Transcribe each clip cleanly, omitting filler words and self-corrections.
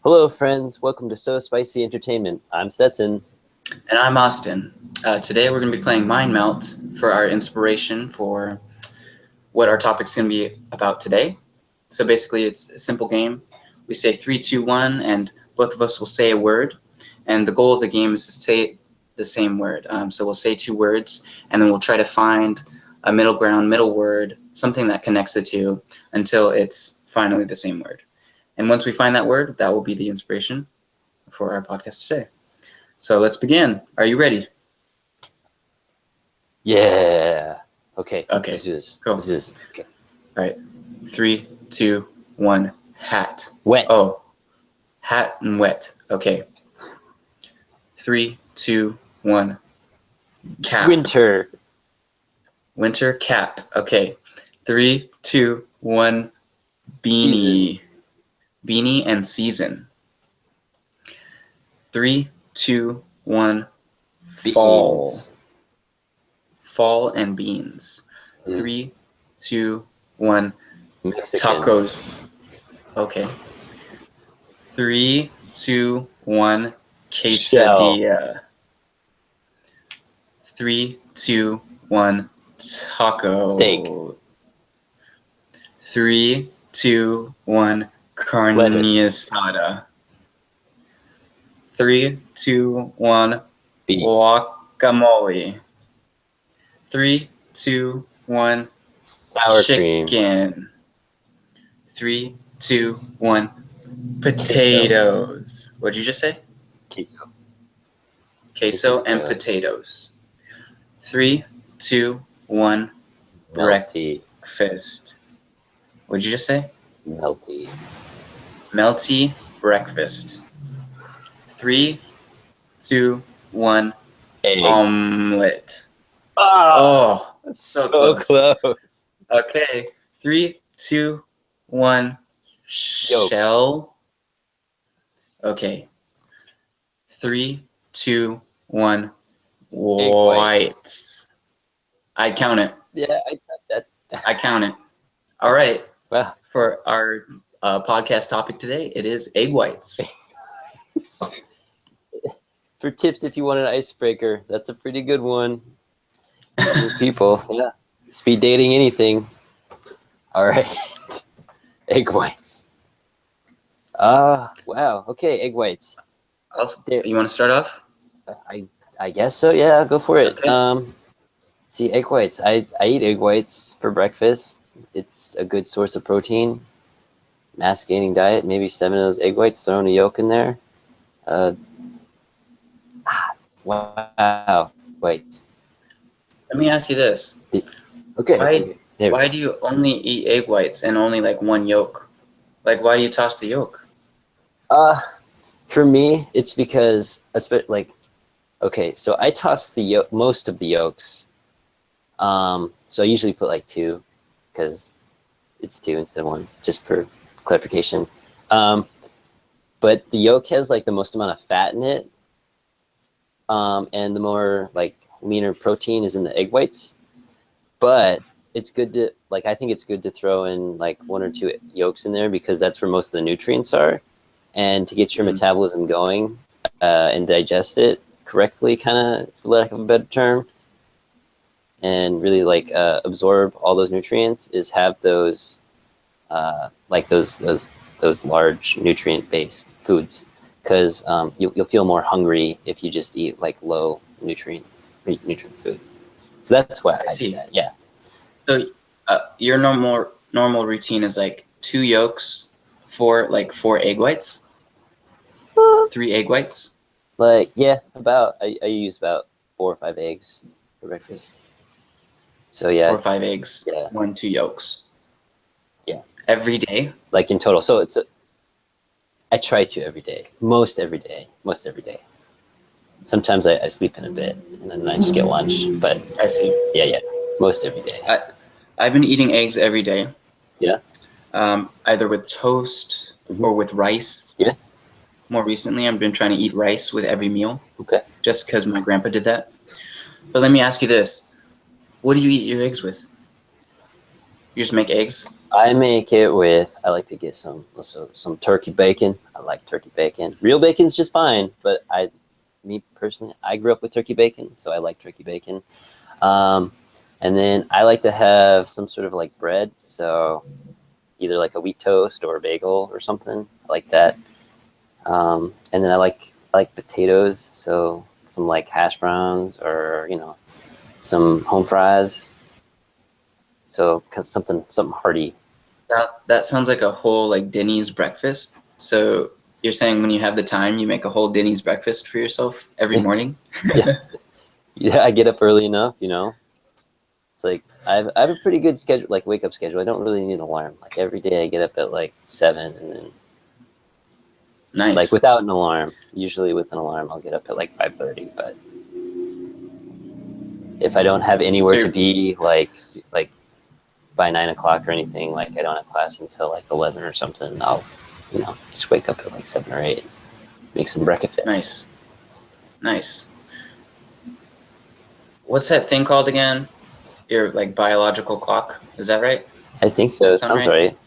Hello, friends. Welcome to So Spicy Entertainment. I'm Stetson. And I'm Austin. Today we're going to be playing Mind Melt for our inspiration for what our topic's going to be about today. So basically it's a simple game. We say 3, 2, 1, and both of us will say a word. And the goal of the game is to say the same word. So we'll say 2 words, and then we'll try to find a middle ground, middle word, something that connects the two until it's finally the same word. And once we find that word, that will be the inspiration for our podcast today. So let's begin. Are you ready? Yeah. Okay. Okay. Let's do this. Cool. Let's do this. Okay. All right. 3, 2, 1. Hat. Wet. Oh, hat and wet. Okay. 3, 2, 1. Cap. Winter. Winter cap. Okay. 3, 2, 1. Beanie. Season. Beanie and season. 3, 2, 1. Fall. Beans. Fall and beans. 3, 2, 1. Mexican. Tacos. Okay. 3, 2, 1. Quesadilla. 3, 2, 1. Taco. Steak. 3, 2, 1. Carne Lettuce. asada. 3, 2, 1. Beef. Guacamole. 3, 2, 1. Sour cream. Chicken. 3, 2, 1. Potatoes. What'd you just say? Queso. Queso and Potato. potatoes. 3, 2, 1. Melty. Breakfast. What'd you just say? Melty. Melty breakfast. 3, 2, 1. Eggs. Omelet. Oh, Oh, so close. close. Okay. 3, 2, 1. Shell. Okay. 3, 2, 1. Whites. I count it. Yeah, I got that. I count it. All right. Well, For our podcast topic today, it is egg whites. for tips, if you want an icebreaker, that's a pretty good one. People, yeah. Speed dating, anything. All right. Egg whites. Wow. Okay, egg whites. You want to start off? I guess so. Yeah, go for it. Okay. See, egg whites. I eat egg whites for breakfast. It's a good source of protein. Mass gaining diet. Maybe 7 of those egg whites. Throwing a yolk in there. Wow. Wait. Let me ask you this. Okay. Why do you only eat egg whites and only like one yolk? Like, why do you toss the yolk? For me, it's because so I toss the most of the yolks. So I usually put like 2, because it's 2 instead of 1, just for clarification. But the yolk has like the most amount of fat in it, and the more like leaner protein is in the egg whites. But it's good to I think it's good to throw in like 1 or 2 yolks in there, because that's where most of the nutrients are, and to get your metabolism going and digest it correctly, kind of, for lack of a better term, and really absorb all those nutrients, is have those those large nutrient based foods, because you'll feel more hungry if you just eat like low nutrient food. So that's why I do that. Yeah. So your normal routine is like 2 yolks for like 4 egg whites, 3 egg whites. I use about 4 or 5 eggs for breakfast. So yeah, 4 or 5 eggs. Yeah. 1, 2 yolks. Yeah. Every day. Like in total. So I try to every day. Most every day. Sometimes I sleep in a bit, and then I just get lunch. But I see. Yeah. Most every day. I've been eating eggs every day. Yeah. Either with toast or with rice. Yeah. More recently, I've been trying to eat rice with every meal. Okay. Just because my grandpa did that. But let me ask you this. What do you eat your eggs with? You just make eggs? I make it with. I like to get some turkey bacon. I like turkey bacon. Real bacon's just fine, but me personally, I grew up with turkey bacon, so I like turkey bacon. Um, and then I like to have some sort of like bread, so either like a wheat toast or a bagel or something I like that. And then I like potatoes, so some like hash browns or some home fries. So 'cause something hearty. That sounds like a whole like Denny's breakfast. So you're saying when you have the time, you make a whole Denny's breakfast for yourself every morning? Yeah, yeah. I get up early enough. It's like I have a pretty good schedule, like wake up schedule. I don't really need an alarm. Like every day, I get up at like 7, and then like Nice. without an alarm. Usually with an alarm, I'll get up at like 5:30. But if I don't have So anywhere to you're, be, like by 9 o'clock or anything, like I don't have class until like 11 or something, I'll just wake up at like 7 or 8, make some breakfast. nice. Nice. What's that thing called again? Your like biological clock. Is that right? I think Does so. that It sound sounds right? right.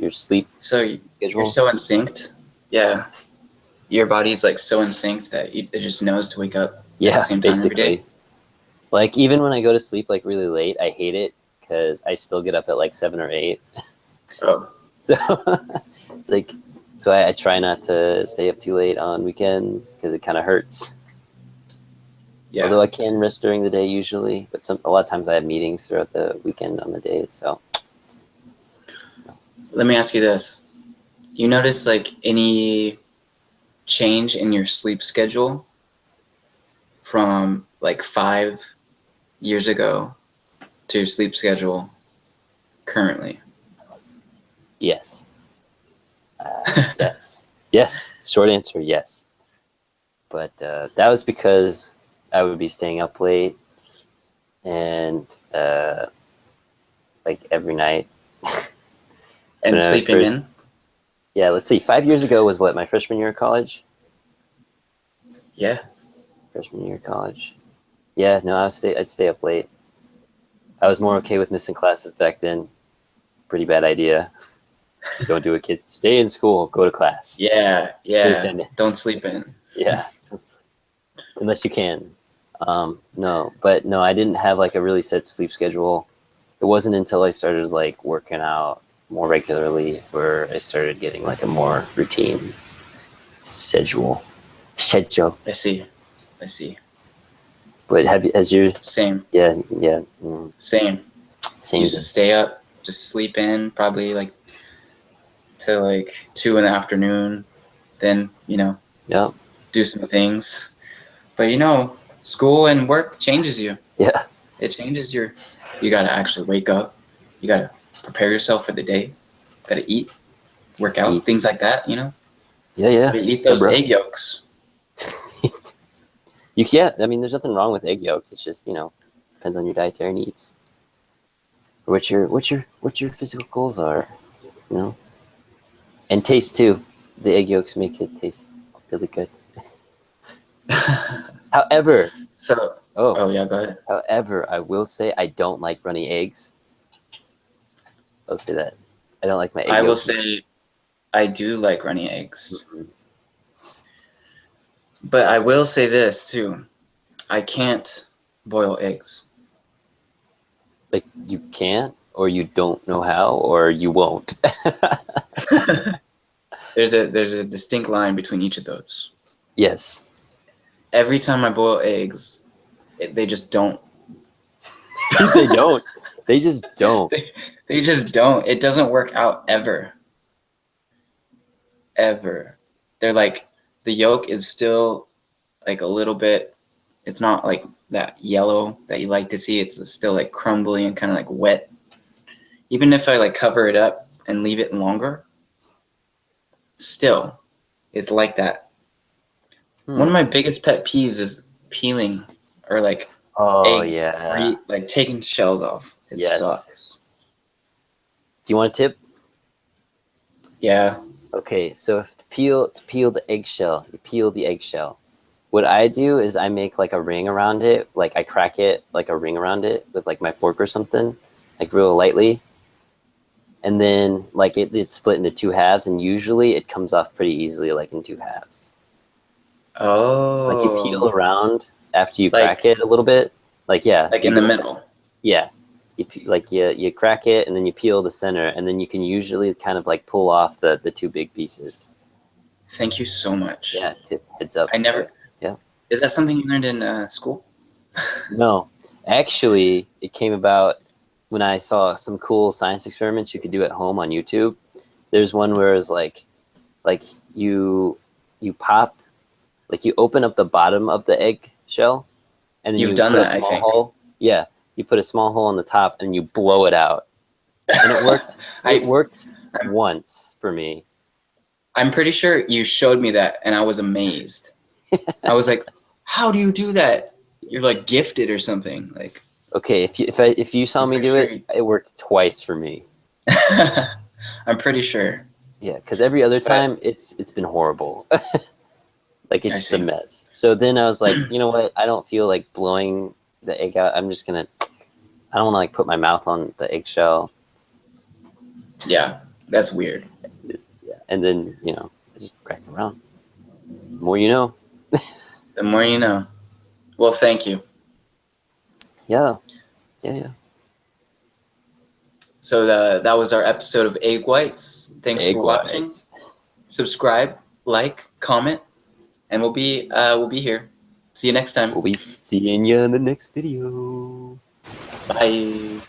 Your sleep So you're schedule. so in sync. Yeah. Your body's like so in sync that it just knows to wake up at the Yeah, same time every day. basically. Like even when I go to sleep like really late, I hate it because I still get up at like 7 or 8. Oh, So it's like, so I try not to stay up too late on weekends because it kind of hurts. yeah. Although I can rest during the day usually, but a lot of times I have meetings throughout the weekend on the days. So Let me ask you this. You notice like any change in your sleep schedule from like 5 years ago to your sleep schedule currently? yes, yes, yes. Short answer, yes. But that was because I would be staying up late and like every night. And When I was sleeping first, in? yeah, let's see, 5 years ago was what, my freshman year of college? Yeah. Freshman year of college. Yeah, no, I'd stay up late. I was more okay with missing classes back then. Pretty bad idea. Don't do it, kid. Stay in school, go to class. Yeah. Good Yeah. attendance. Don't sleep in. Yeah, unless you can. No, but no, I didn't have like a really set sleep schedule. It wasn't until I started like working out more regularly where I started getting like a more routine schedule. I see. I see. But has your Same. yeah Same. same. Used to stay up, just sleep in probably like to like 2 in the afternoon, then, Yeah, do some things. But school and work changes you. yeah, It changes you gotta actually wake up. You gotta prepare yourself for the day. Gotta eat, work out, eat. things like that, Yeah. Gotta eat those bro. egg yolks. I mean, there's nothing wrong with egg yolks. It's just depends on your dietary needs. What your physical goals are, you know, and taste too. The egg yolks make it taste really good. However, So, oh, oh yeah, go ahead. however, I will say I don't like runny eggs. I'll say that. I don't like my egg I will yolks. say I do like runny eggs. Mhm. But I will say this too. I can't boil eggs. Like you can't, or you don't know how, or you won't. There's a distinct line between each of those. Yes. Every time I boil eggs, they just don't. They don't. They just don't. They just don't. It doesn't work out ever. Ever. They're like the yolk is still like a little bit. It's not like that yellow that you like to see. It's still like crumbly and kind of like wet. Even if I like cover it up and leave it longer, still, it's like that. One of my biggest pet peeves is peeling or like Oh egg yeah. or like taking shells off. It Yes. sucks. Do you want a tip? Yeah. Okay, so to peel the eggshell, you peel the eggshell. What I do is I make like a ring around it, like I crack it like a ring around it with like my fork or something, like real lightly. and then like it's split into two halves, and usually it comes off pretty easily, like in two halves. Like you peel Oh, around after you like crack it a little bit. Like yeah, like you in the go, middle. yeah. You crack it, and then you peel the center, and then you can usually kind of like pull off the two big pieces. Thank you so much. Yeah, heads up. I never. Yeah. Is that something you learned in school? No, actually, it came about when I saw some cool science experiments you could do at home on YouTube. There's one where it's like you pop, like you open up the bottom of the egg shell, and then You've you done put a that, I small think. hole. Yeah, you put a small hole on the top, and you blow it out, and it worked. It I worked once for me. I'm pretty sure you showed me that, and I was amazed. I was like, "How do you do that? You're like gifted or something." Like, Okay, if you saw I'm me pretty do sure. it, it worked twice for me. I'm pretty sure. Yeah, because every other But time it's been horrible. Like it's I just a see. mess. So then I was like, you know what? I don't feel like blowing the egg out. I'm just gonna. I don't want to like put my mouth on the eggshell. Yeah, that's weird. Yeah, and then I just crack it around. The more you know. The more you know. Well, thank you. Yeah, yeah. So that was our episode of Egg Whites. Thanks Egg for watching. whites. Subscribe, like, comment, and we'll be here. See you next time. We'll be seeing you in the next video. Bye.